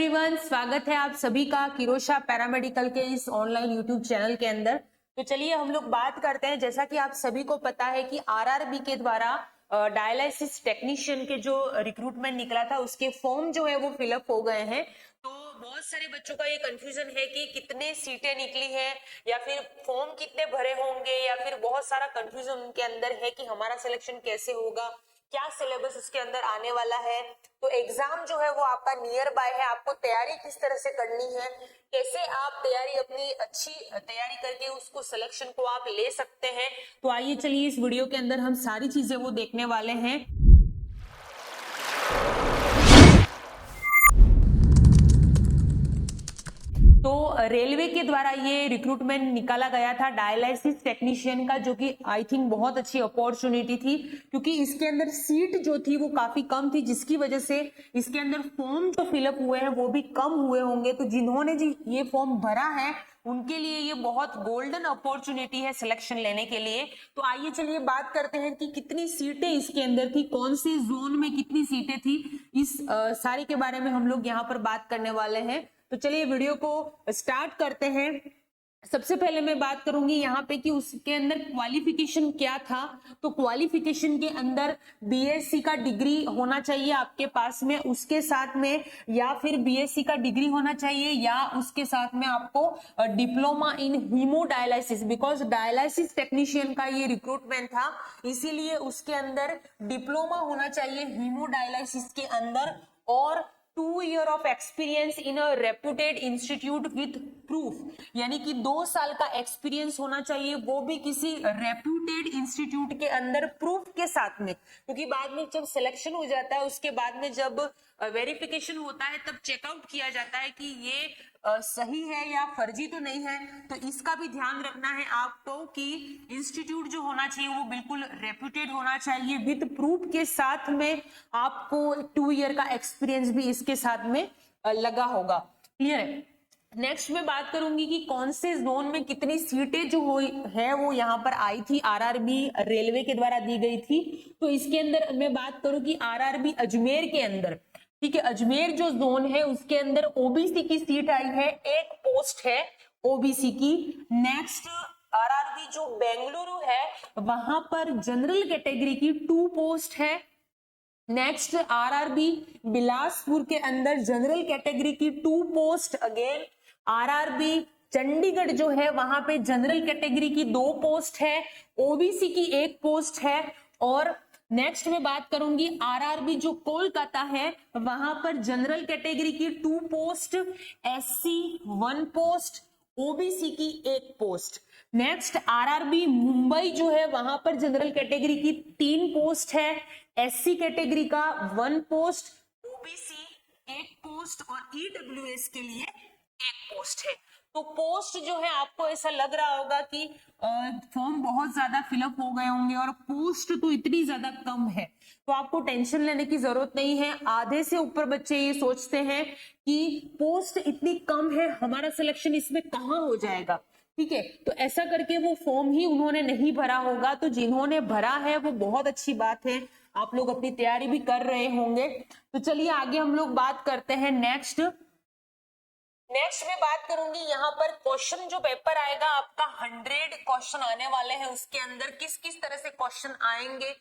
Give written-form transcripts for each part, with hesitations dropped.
Everyone, स्वागत है आप सभी का किरोशा पैरामेडिकल के इस ऑनलाइन यूट्यूब चैनल के अंदर। तो चलिए हम लोग बात करते हैं। जैसा कि आप सभी को पता है कि आरआरबी के द्वारा डायलिसिस टेक्नीशियन के जो रिक्रूटमेंट निकला था उसके फॉर्म जो है वो फिलअप हो गए हैं। तो बहुत सारे बच्चों का ये कंफ्यूजन है कि कितने सीटें निकली है या फिर फॉर्म कितने भरे होंगे, या फिर बहुत सारा कंफ्यूजन उनके अंदर है कि हमारा सिलेक्शन कैसे होगा, क्या सिलेबस उसके अंदर आने वाला है। तो एग्जाम जो है वो आपका नियर बाय है, आपको तैयारी किस तरह से करनी है, कैसे आप तैयारी अपनी अच्छी तैयारी करके उसको सिलेक्शन को आप ले सकते हैं। तो आइए चलिए इस वीडियो के अंदर हम सारी चीजें वो देखने वाले हैं। तो रेलवे के द्वारा ये रिक्रूटमेंट निकाला गया था डायलिसिस टेक्नीशियन का, जो कि आई थिंक बहुत अच्छी अपॉर्चुनिटी थी, क्योंकि इसके अंदर सीट जो थी वो काफी कम थी, जिसकी वजह से इसके अंदर फॉर्म जो फिलअप हुए हैं वो भी कम हुए होंगे। तो जिन्होंने जी ये फॉर्म भरा है उनके लिए ये बहुत गोल्डन अपॉर्चुनिटी है सिलेक्शन लेने के लिए। तो आइए चलिए बात करते हैं कि कितनी सीटें इसके अंदर थी, कौन से जोन में कितनी सीटें थी, इस सारे के बारे में हम लोग यहाँ पर बात करने वाले हैं। तो चलिए वीडियो को स्टार्ट करते हैं। सबसे पहले मैं बात करूंगी यहाँ पे कि उसके अंदर क्वालिफिकेशन क्या था। तो क्वालिफिकेशन के अंदर बीएससी का डिग्री होना चाहिए आपके पास में, उसके साथ में या फिर बीएससी का डिग्री होना चाहिए, या उसके साथ में आपको diploma in haemodialysis, because dialysis technician का ये रिक्रूटमेंट था, इसीलिए उसके अंदर डिप्लोमा होना चाहिए हीमोडायलिसिस के अंदर, और 2 year of experience in a reputed institute with proof, यानी कि 2 साल का एक्सपीरियंस होना चाहिए, वो भी किसी रेप्यूटेड इंस्टीट्यूट के अंदर प्रूफ के साथ में। क्योंकि बाद में जब सिलेक्शन हो जाता है उसके बाद में जब वेरिफिकेशन होता है तब चेकआउट किया जाता है कि ये सही है या फर्जी तो नहीं है। तो इसका भी ध्यान रखना है आपको कि इंस्टीट्यूट जो होना चाहिए वो बिल्कुल रेप्यूटेड होना चाहिए विद प्रूफ के साथ में, आपको 2 ईयर का एक्सपीरियंस भी इसके साथ में लगा होगा। क्लियर है। नेक्स्ट मैं बात करूंगी कि कौन से जोन में कितनी सीटें जो है वो यहाँ पर आई थी, आरआरबी रेलवे के द्वारा दी गई थी। तो इसके अंदर मैं बात करूं कि आरआरबी अजमेर के अंदर, ठीक है, अजमेर जो जोन है उसके अंदर ओबीसी की सीट आई है, एक पोस्ट है ओबीसी की। नेक्स्ट आरआरबी जो बेंगलुरु है वहां पर जनरल कैटेगरी की 2 पोस्ट है। नेक्स्ट आरआरबी बिलासपुर के अंदर जनरल कैटेगरी की 2 पोस्ट। अगेन आरआरबी चंडीगढ़ जो है वहां पे जनरल कैटेगरी की 2 पोस्ट है, ओबीसी की 1 पोस्ट है। और नेक्स्ट में बात करूंगी आरआरबी जो कोलकाता है वहां पर जनरल कैटेगरी की 2 पोस्ट, एससी 1 पोस्ट, ओबीसी की 1 पोस्ट। नेक्स्ट आरआरबी मुंबई जो है वहां पर जनरल कैटेगरी की 3 पोस्ट है, एससी कैटेगरी का 1 पोस्ट, ओबीसी 1 पोस्ट और ईडब्ल्यूएस के लिए 1 पोस्ट है। तो पोस्ट जो है आपको ऐसा लग रहा होगा कि फॉर्म बहुत ज्यादा फिलअप हो गए होंगे और पोस्ट तो इतनी ज्यादा कम है, तो आपको टेंशन लेने की जरूरत नहीं है। आधे से ऊपर बच्चे ये सोचते हैं कि पोस्ट इतनी कम है, हमारा सिलेक्शन इसमें कहाँ हो जाएगा, ठीक है। तो ऐसा करके वो फॉर्म ही उन्होंने नहीं भरा होगा। तो जिन्होंने भरा है वो बहुत अच्छी बात है, आप लोग अपनी तैयारी भी कर रहे होंगे। तो चलिए आगे हम लोग बात करते हैं। नेक्स्ट में बात करूंगी यहाँ पर क्वेश्चन जो पेपर आएगा आपका 100 क्वेश्चन आने वाले हैं, उसके अंदर किस किस तरह से क्वेश्चन आएंगे।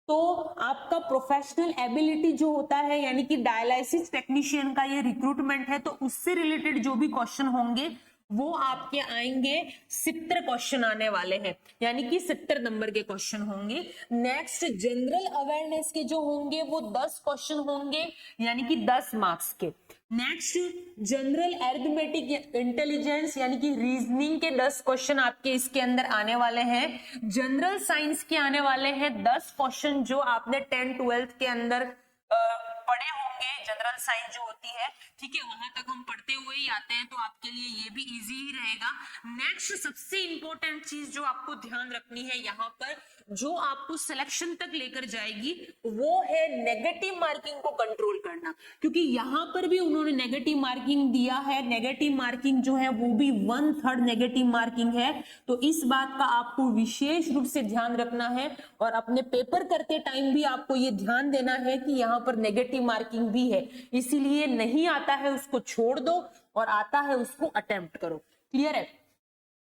तो आपका प्रोफेशनल एबिलिटी जो होता है, यानी कि डायलिसिस टेक्नीशियन का ये रिक्रूटमेंट है, तो उससे रिलेटेड जो भी क्वेश्चन होंगे वो आपके आएंगे 70 क्वेश्चन आने वाले हैं, यानी कि 70 नंबर के क्वेश्चन होंगे। नेक्स्ट जनरल अवेयरनेस के जो होंगे वो 10 क्वेश्चन होंगे, यानी कि 10 मार्क्स के। नेक्स्ट जनरल अरिथमेटिक इंटेलिजेंस यानी कि रीजनिंग के 10 क्वेश्चन आपके इसके अंदर आने वाले हैं। जनरल साइंस के आने वाले हैं 10 क्वेश्चन, जो आपने 10th 12th के अंदर पढ़े होंगे। जनरल साइंस जो होती है, ठीक है, वहां तक हम पढ़ते हुए ही आते हैं, तो आपके लिए ये भी इजी ही रहेगा। नेक्स्ट सबसे इंपॉर्टेंट चीज जो आपको ध्यान रखनी है यहाँ पर, जो आपको सिलेक्शन तक लेकर जाएगी, वो है नेगेटिव मार्किंग को कंट्रोल करना, क्योंकि यहाँ पर भी उन्होंने नेगेटिव मार्किंग दिया है। नेगेटिव मार्किंग जो है वो भी 1/3 नेगेटिव मार्किंग है। तो इस बात का आपको विशेष रूप से ध्यान रखना है, और अपने पेपर करते टाइम भी आपको ये ध्यान देना है कि यहाँ पर नेगेटिव नेगेटिव मार्किंग भी है, इसीलिए नहीं आता है उसको छोड़ दो और आता है उसको अटेम्प्ट करो। क्लियर है।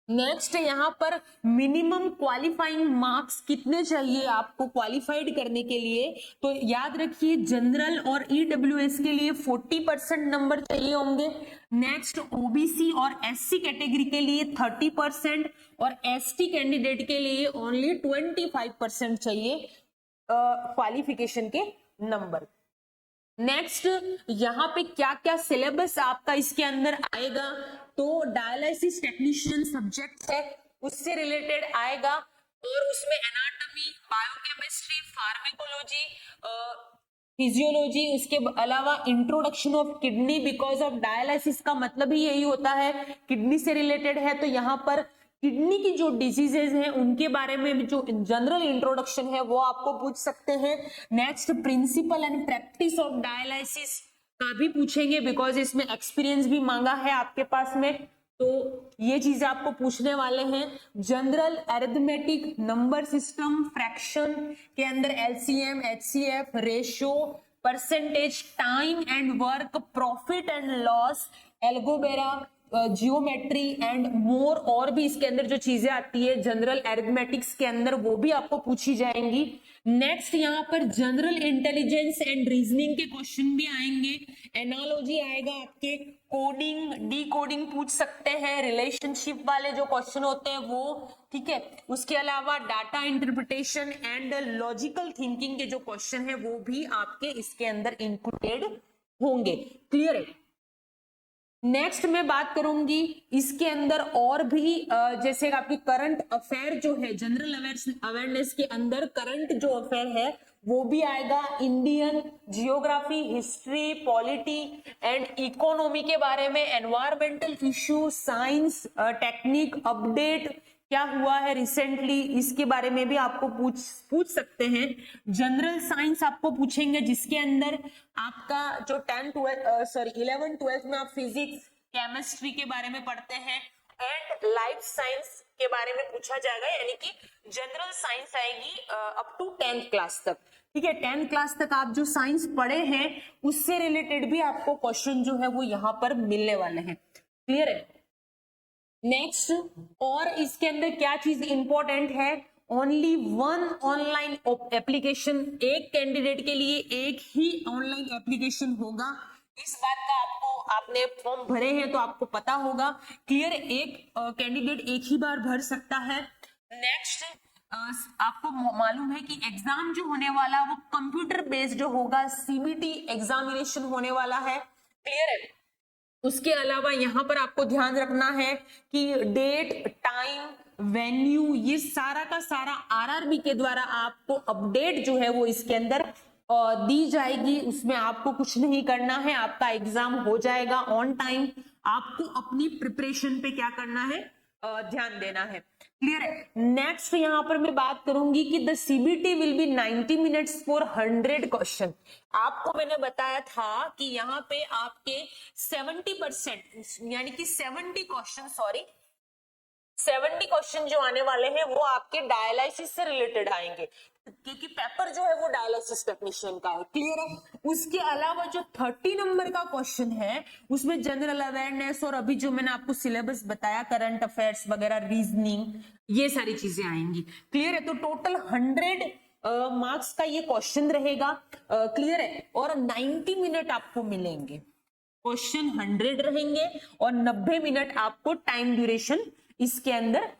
नेक्स्ट यहाँ पर मिनिमम क्वालिफाइंग मार्क्स कितने चाहिए आपको क्वालिफाइड करने के लिए, तो याद रखिए जनरल और ईडब्ल्यूएस के लिए 40% नंबर चाहिए होंगे। नेक्स्ट ओबीसी और एससी कैटेगरी के लिए 30% और एसटी कैंडिडेट के लिए ओनली 25% चाहिए क्वालिफिकेशन के नंबर। नेक्स्ट यहाँ पे क्या क्या सिलेबस आपका इसके अंदर आएगा, तो डायलिसिस टेक्नीशियन सब्जेक्ट है उससे रिलेटेड आएगा और उसमें एनाटॉमी, बायोकेमिस्ट्री, फार्माकोलॉजी, फिजियोलॉजी, उसके अलावा introduction of kidney, because of dialysis का मतलब ही यही होता है किडनी से रिलेटेड है, तो यहाँ पर किडनी की जो डिजीजेज हैं उनके बारे में जो जनरल इंट्रोडक्शन है वो आपको पूछ सकते हैं। Next principle and practice of dialysis का भी पूछेंगे, बिकॉज इसमें एक्सपीरियंस भी मांगा है आपके पास में, तो ये चीजें आपको पूछने वाले हैं। General arithmetic, number system, fraction के अंदर LCM, HCF, ratio, percentage, time and work, profit and loss, algebra, geometry and more, और भी इसके अंदर जो चीजें आती है जनरल अरिथमेटिक्स के अंदर वो भी आपको पूछी जाएंगी। नेक्स्ट यहाँ पर जनरल इंटेलिजेंस एंड रीजनिंग के क्वेश्चन भी आएंगे, एनालॉजी आएगा आपके, कोडिंग, डी कोडिंग पूछ सकते हैं, रिलेशनशिप वाले जो क्वेश्चन होते हैं वो, ठीक है। उसके अलावा data interpretation and logical thinking के जो क्वेश्चन है वो भी आपके इसके अंदर इंक्लूडेड होंगे। क्लियर है। नेक्स्ट मैं बात करूंगी इसके अंदर और भी जैसे आपकी करंट अफेयर जो है, जनरल अवेयरनेस के अंदर करंट जो अफेयर है वो भी आएगा, Indian geography, history, polity and economy के बारे में, environmental issue, science, technique, update क्या हुआ है रिसेंटली, इसके बारे में भी आपको पूछ सकते हैं। जनरल साइंस आपको पूछेंगे जिसके अंदर आपका जो 11 12 में आप फिजिक्स, केमिस्ट्री के बारे में पढ़ते हैं एंड लाइफ साइंस के बारे में पूछा जाएगा, यानी कि जनरल साइंस आएगी अप टू 10th क्लास तक। ठीक है, 10th क्लास तक आप जो साइंस पढ़े हैं उससे रिलेटेड भी आपको क्वेश्चन जो है वो यहाँ पर मिलने वाले हैं। क्लियर है। नेक्स्ट, और इसके अंदर क्या चीज इंपॉर्टेंट है, ओनली वन ऑनलाइन एप्लीकेशन, एक कैंडिडेट के लिए एक ही ऑनलाइन एप्लीकेशन होगा। इस बात का आपने फॉर्म भरे हैं तो आपको पता होगा। क्लियर, एक कैंडिडेट एक ही बार भर सकता है। नेक्स्ट, आपको मालूम है कि एग्जाम जो होने वाला वो कंप्यूटर बेस्ड जो होगा, सीबीटी एग्जामिनेशन होने वाला है। क्लियर है। उसके अलावा यहाँ पर आपको ध्यान रखना है कि डेट, टाइम, वेन्यू, ये सारा का सारा आरआरबी के द्वारा आपको अपडेट जो है वो इसके अंदर दी जाएगी। उसमें आपको कुछ नहीं करना है, आपका एग्जाम हो जाएगा ऑन टाइम। आपको अपनी प्रिपरेशन पे क्या करना है, ध्यान देना है। क्लियर है। नेक्स्ट यहाँ पर मैं बात करूंगी कि the CBT will be 90 minutes for 100 question. आपको मैंने बताया था कि यहाँ पे आपके 70% यानी कि 70 क्वेश्चन जो आने वाले हैं वो आपके डायलिसिस से रिलेटेड आएंगे, क्योंकि पेपर जो है वो डायलिसिस टेक्नीशियन का है। क्लियर है। उसके अलावा जो 30 नंबर का क्वेश्चन है उसमें जनरल अवेयरनेस और अभी जो मैंने आपको सिलेबस बताया, करंट अफेयर्स वगैरह, रीजनिंग, ये सारी चीजें आएंगी। क्लियर है। तो टोटल 100 मार्क्स का ये क्वेश्चन रहेगा। क्लियर है। और 90 मिनट आपको मिलेंगे, क्वेश्चन 100 रहेंगे और 90 मिनट आपको टाइम ड्यूरेशन इसके अंदर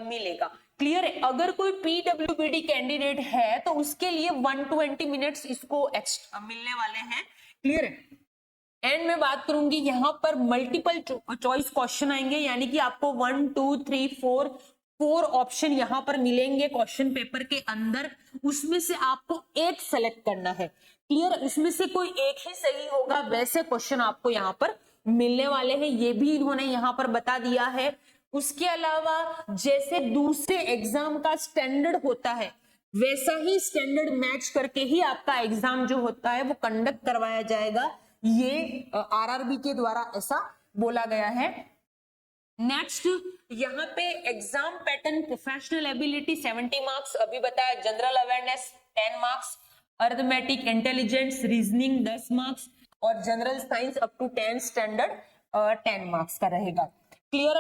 मिलेगा। क्लियर है। अगर कोई पीडब्ल्यूबीडी कैंडिडेट है तो उसके लिए 120 मिनट्स इसको मिलने वाले हैं। क्लियर है। एंड मैं बात करूंगी यहाँ पर मल्टीपल चॉइस क्वेश्चन आएंगे, यानी कि आपको 1 2 3 4 ऑप्शन यहाँ पर मिलेंगे क्वेश्चन पेपर के अंदर, उसमें से आपको एक सेलेक्ट करना है। क्लियर। उसमें से कोई एक ही सही होगा, वैसे क्वेश्चन आपको यहाँ पर मिलने वाले हैं, ये भी इन्होंने यहाँ पर बता दिया है। उसके अलावा जैसे दूसरे एग्जाम का स्टैंडर्ड होता है वैसा ही स्टैंडर्ड मैच करके ही आपका एग्जाम जो होता है वो कंडक्ट करवाया जाएगा, ये आरआरबी के द्वारा ऐसा बोला गया है। नेक्स्ट, यहाँ पे exam pattern, professional ability 70 marks अभी बताया, general awareness 10 marks, arithmetic, intelligence, reasoning 10 marks और general science up to 10 standard 10 marks का रहेगा। क्लियर।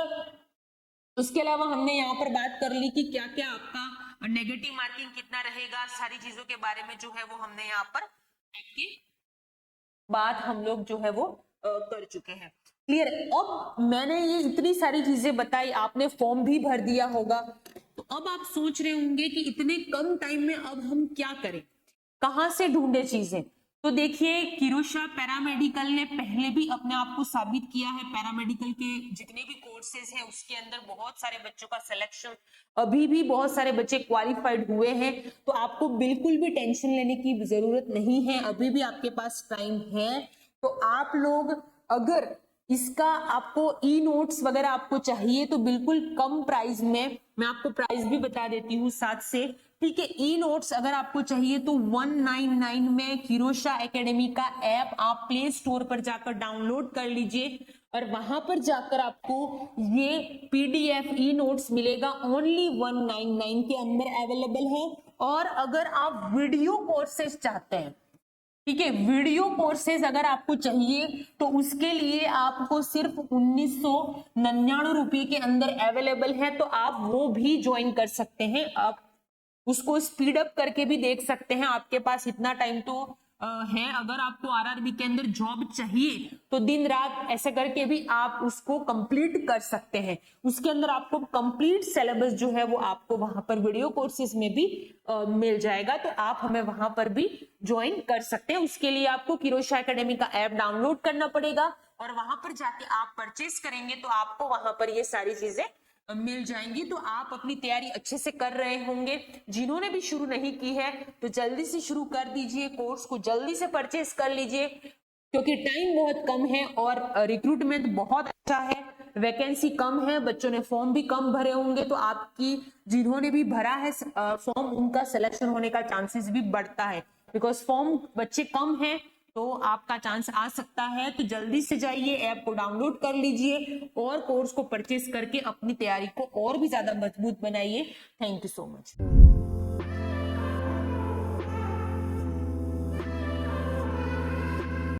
उसके अलावा हमने यहाँ पर बात कर ली कि क्या क्या आपका नेगेटिव मार्किंग कितना रहेगा, सारी चीजों के बारे में जो है वो हमने यहाँ पर आपकी बात हम लोग जो है वो कर चुके हैं। क्लियर। अब मैंने ये इतनी सारी चीजें बताई, आपने फॉर्म भी भर दिया होगा, तो अब आप सोच रहे होंगे कि इतने कम टाइम में अब हम क्या करें, कहां से ढूंढे चीजें। तो देखिए, किरोशा पैरामेडिकल ने पहले भी अपने आप को साबित किया है। पैरामेडिकल के जितने भी कोर्सेज हैं उसके अंदर बहुत सारे बच्चों का सिलेक्शन, अभी भी बहुत सारे बच्चे क्वालिफाइड हुए हैं। तो आपको बिल्कुल भी टेंशन लेने की जरूरत नहीं है, अभी भी आपके पास टाइम है। तो आप लोग अगर इसका आपको ई नोट्स वगैरह आपको चाहिए तो बिल्कुल कम प्राइस में, मैं आपको प्राइस भी बता देती हूँ साथ से, ठीक है। ई नोट्स अगर आपको चाहिए तो 199 में किरोशा एकेडमी का ऐप आप प्ले स्टोर पर जाकर डाउनलोड कर लीजिए और वहां पर जाकर आपको ये पीडीएफ ई नोट्स मिलेगा, ओनली 199 के अंदर अवेलेबल है। और अगर आप वीडियो कोर्सेज चाहते हैं, ठीक है, वीडियो कोर्सेज अगर आपको चाहिए तो उसके लिए आपको सिर्फ 1999 रुपए के अंदर अवेलेबल है, तो आप वो भी ज्वाइन कर सकते हैं। आप उसको स्पीड अप करके भी देख सकते हैं, आपके पास इतना टाइम तो है। अगर आपको आरआरबी के अंदर जॉब चाहिए तो दिन रात ऐसे करके भी आप उसको कंप्लीट कर सकते हैं। उसके अंदर आपको कंप्लीट सिलेबस जो है वो आपको वहां पर वीडियो कोर्सेज में भी मिल जाएगा, तो आप हमें वहां पर भी ज्वाइन कर सकते हैं। उसके लिए आपको किरोशा एकेडमी का ऐप डाउनलोड करना पड़ेगा और वहां पर जाके आप परचेस करेंगे तो आपको वहां पर ये सारी चीजें मिल जाएंगी। तो आप अपनी तैयारी अच्छे से कर रहे होंगे। जिन्होंने भी शुरू नहीं की है तो जल्दी से शुरू कर दीजिए, कोर्स को जल्दी से परचेस कर लीजिए, क्योंकि टाइम बहुत कम है और रिक्रूटमेंट बहुत अच्छा है, वैकेंसी कम है, बच्चों ने फॉर्म भी कम भरे होंगे, तो आपकी जिन्होंने भी भरा है फॉर्म उनका सिलेक्शन होने का चांसेस भी बढ़ता है, बिकॉज फॉर्म बच्चे कम है तो आपका चांस आ सकता है। तो जल्दी से जाइए, ऐप को डाउनलोड कर लीजिए और कोर्स को परचेस करके अपनी तैयारी को और भी ज्यादा मजबूत बनाइए। Thank you so much.